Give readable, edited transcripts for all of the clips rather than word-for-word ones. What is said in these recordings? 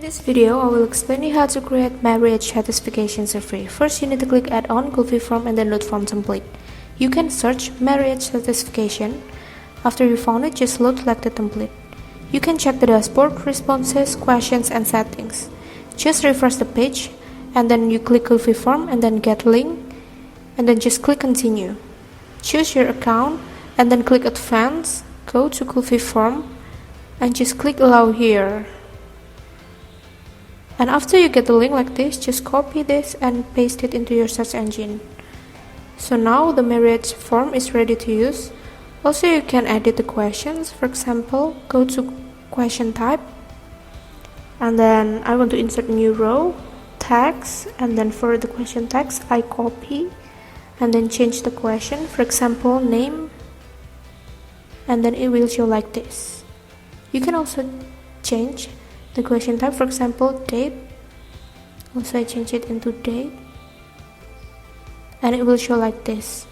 this video, I will explain you how to create marriage satisfaction survey. First, you need to click Add on, Google Form, and then Load Form Template. You can search marriage satisfaction. After you found it, just load like the template. You can check the dashboard, responses, questions, and settings. Just refresh the page, and then you click Google Form, and then Get Link, and then just click Continue. Choose your account, and then click Advanced. Go to Google Form, and just click Allow here. And after you get the link like this, just copy this and paste it into your search engine. So now the marriage form is ready to use. Also, you can edit the questions. For example, go to question type, and then I want to insert new row, text, and then for the question text, I copy and then change the question. For example, name, and then it will show like this. You can also change the question type, for example, date. Also, I change it into date, and it will show like this,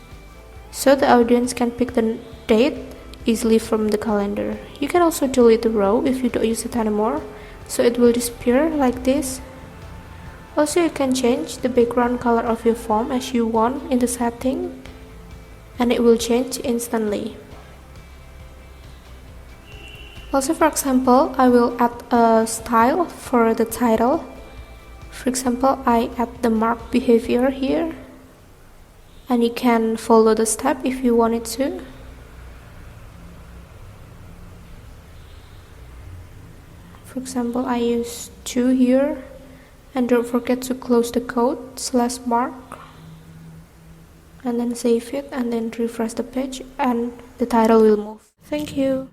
so the audience can pick the date easily from the calendar. You can also delete the row if you don't use it anymore, so it will disappear like this. Also, you can change the background color of your form as you want in the setting, and it will change instantly. Also, for example, I will add a style for the title. For example, I add the mark behavior here, and you can follow the step if you wanted to. For example, I use 2 here, and don't forget to close the code /mark, and then save it, and then refresh the page, and the title will move. Thank you.